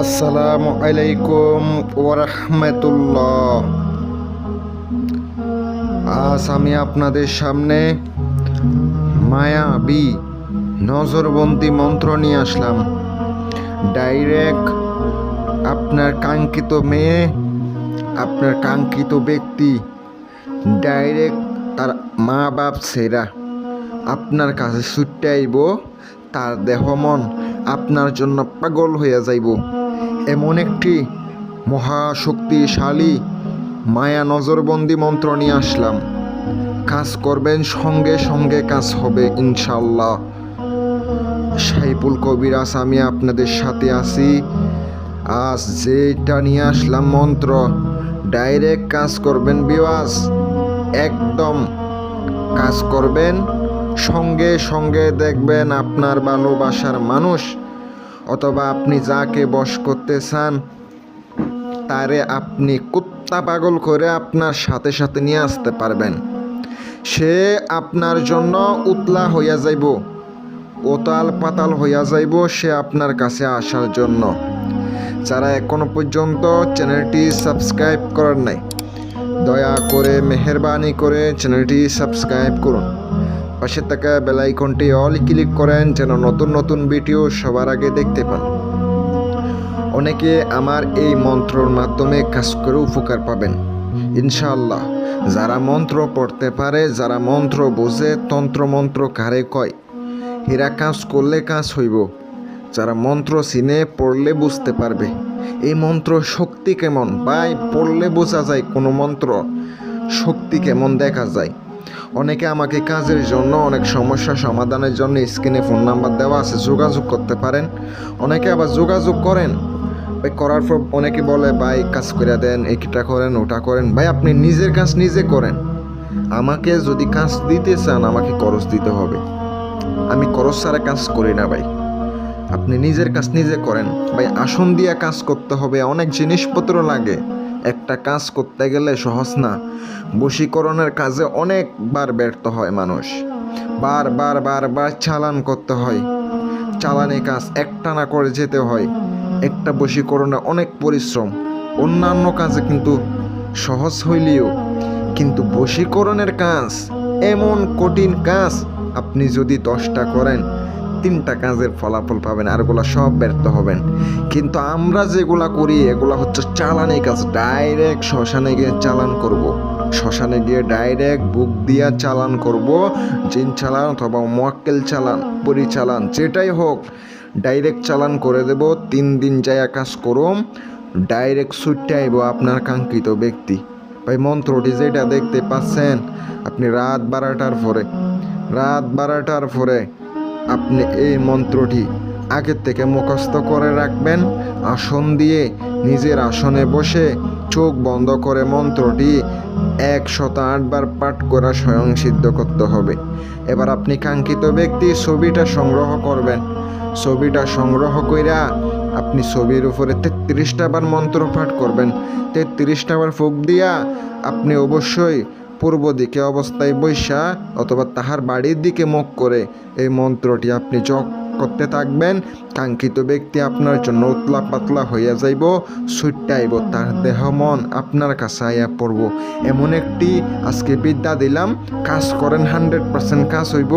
আসসালামু আলাইকুম ওরহমতুল্লাহ। আজ আমি আপনাদের সামনে মায়াবী নজরবন্দি মন্ত্র নিয়ে আসলাম। ডাইরেক্ট আপনার কাঙ্ক্ষিত মেয়ে, আপনার কাঙ্ক্ষিত ব্যক্তি ডাইরেক্ট তার মা বাপ ছেড়া আপনার কাছে ছুটে আইব। তার দেহ মন আপনার জন্য পাগল হইয়া যাইব। এমন একটি মহাশক্তিশালী মায়া নজরবন্দি মন্ত্র নিয়ে আসলাম। কাজ করবেন, সঙ্গে সঙ্গে কাজ হবে ইনশাল্লাহ। সাইফুল কবিরাজ আমি আপনাদের সাথে আছি। আজ যেটা নিয়ে আসলাম মন্ত্র, ডাইরেক্ট কাজ করবেন বিওয়াজ, একদম কাজ করবেন, সঙ্গে সঙ্গে দেখবেন আপনার ভালোবাসার মানুষ অথবা আপনি যাকে বশ করতে চান তারে আপনি কুত্তা পাগল করে আপনার সাথে সাথে নিয়ে আসতে পারবেন। সে আপনার জন্য উতলা হইয়া যাইব, ওতাল পাতাল হইয়া যাইব সে আপনার কাছে আসার জন্য। যারা এখনো পর্যন্ত চ্যানেলটি সাবস্ক্রাইব করেন নাই, দয়া করে মেহেরবানি করে চ্যানেলটি সাবস্ক্রাইব করুন। পাশে থাকা বেল আইকনটি অল ক্লিক করেন যেন নতুন নতুন ভিডিও সবার আগে দেখতে পান। অনেকে আমার এই মন্ত্রর মাধ্যমে কাজ করে উপকার পাবেন ইনশাআল্লাহ। যারা মন্ত্র পড়তে পারে, যারা মন্ত্র বোঝে, তন্ত্র মন্ত্র কারে কয়, এরা কাজ করলে কাজ হইব। যারা মন্ত্র চিনে পড়লে বুঝতে পারবে এই মন্ত্র শক্তি কেমন। ভাই, পড়লে বোঝা যায় কোনো মন্ত্র শক্তি কেমন দেখা যায়। অনেকে আমাকে কাজের জন্য, অনেক সমস্যা সমাধানের জন্য স্ক্রিনে ফোন নাম্বার দেওয়া আছে, যোগাযোগ করতে পারেন। অনেকে আবার যোগাযোগ করেন, করার পর অনেকে বলে ভাই কাজ করে দেন, এইটা করেন ওটা করেন। ভাই, আপনি নিজের কাজ নিজে করেন। আমাকে যদি কাজ দিতে চান আমাকে খরচ দিতে হবে। আমি খরচ ছাড়া কাজ করি না ভাই। আপনি নিজের কাজ নিজে করেন। ভাই, আসন দিয়ে কাজ করতে হবে, অনেক জিনিসপত্র লাগে। একটা কাজ করতে গেলে সহজ না। বশীকরণের কাজে অনেকবার ব্যর্থ হয় মানুষ, বারবার চালান করতে হয়। চালানি কাজ একটানা করে যেতে হয়। একটা বশীকরণে অনেক পরিশ্রম। অন্যান্য কাজে কিন্তু সহজ হইলেও কিন্তু বশীকরণের কাজ এমন কঠিন কাজ, আপনি যদি 10টা করেন 3টা কাজের ফলাফল পাবেন, আরগুলা সব ব্যর্থ হবেন। কিন্তু আমরা যেগুলা করি এগুলা হচ্ছে চালানি কাজ। ডাইরেক্ট শ্মশানে গিয়ে চালান করব। শ্মশানে গিয়ে ডাইরেক্ট বুক দিয়া চালান করব। জিন চালান অথবা মোয়াক্কেল চালান, পরিচালান, যেটাই হোক ডাইরেক্ট চালান করে দেব। 3 দিন যাইয়া কাজ করুম, ডাইরেক্ট ছুটে আইব আপনার কাঙ্ক্ষিত ব্যক্তি। ভাই, মন্ত্রটি যেটা দেখতে পাচ্ছেন, আপনি রাত 12টার পরে আপনি এই মন্ত্রটি আগের থেকে মুখস্থ করে রাখবেন। আসন দিয়ে নিজের আসনে বসে চোখ বন্ধ করে মন্ত্রটি 108 বার পাঠ করা স্বয়ং সিদ্ধ করতে হবে। এবার আপনি কাঙ্ক্ষিত ব্যক্তি ছবিটা সংগ্রহ করবেন। ছবিটা সংগ্রহ কইরা আপনি ছবির উপরে 33টা বার মন্ত্র পাঠ করবেন। 33টা বার ফুঁক দিয়া আপনি অবশ্যই পূর্ব দিকে অবস্থায় বৈশা অথবা তাহার বাড়ির দিকে মুখ করে এই মন্ত্রটি আপনি জপ করতে থাকবেন। কাঙ্ক্ষিত ব্যক্তি আপনার জন্য উতলা পাতলা হইয়া যাইব, ছুট্টা আইব, তার দেহ মন আপনার কাছে আইয়া পড়ব। এমন একটি আজকে বিদ্যা দিলাম, কাজ করেন, 100% কাজ হইব।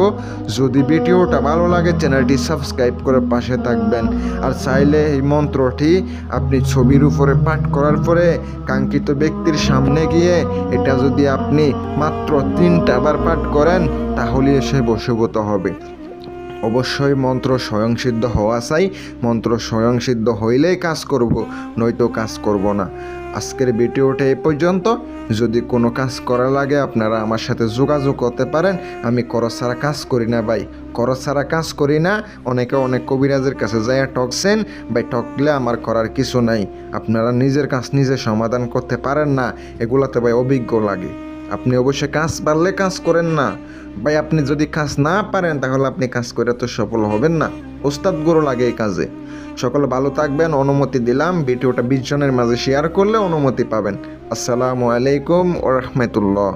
যদি ভিডিওটা ভালো লাগে চ্যানেলটি সাবস্ক্রাইব করে পাশে থাকবেন। আর চাইলে এই মন্ত্রটি আপনি ছবির উপরে পাঠ করার পরে কাঙ্ক্ষিত ব্যক্তির সামনে গিয়ে এটা যদি আপনি মাত্র 3টা বার পাঠ করেন তাহলে সে বশীভূত হবে। অবশ্যই মন্ত্র স্বয়ংসিদ্ধ হওয়া চাই। মন্ত্র স্বয়ংসিদ্ধ হইলেই কাজ করব, নয়তো কাজ করব না। আজকের ভিডিওটা এই পর্যন্ত। যদি কোনো কাজ করা লাগে আপনারা আমার সাথে যোগাযোগ করতে পারেন। আমি খরচ ছাড়া কাজ করি না ভাই, খরচ ছাড়া কাজ করি না। অনেকে অনেক কবিরাজের কাছে যাইয়া ঠকছেন ভাই, ঠকলে আমার করার কিছু নাই। আপনারা নিজের কাজ নিজে সমাধান করতে পারেন না, এগুলাতে ভাই অভিজ্ঞ লাগে। আপনি অবশ্যই কাজ পারলে কাজ করেন না ভাই। আপনি যদি কাজ না পারেন তাহলে আপনি কাজ করে তো সফল হবেন না। ওস্তাদ গুরু লাগে এই কাজে। সকলে ভালো থাকবেন, অনুমতি দিলাম। ভিডিওটা 20 জনের মাঝে শেয়ার করলে অনুমতি পাবেন। আসসালামু আলাইকুম ওয়া রাহমাতুল্লাহ।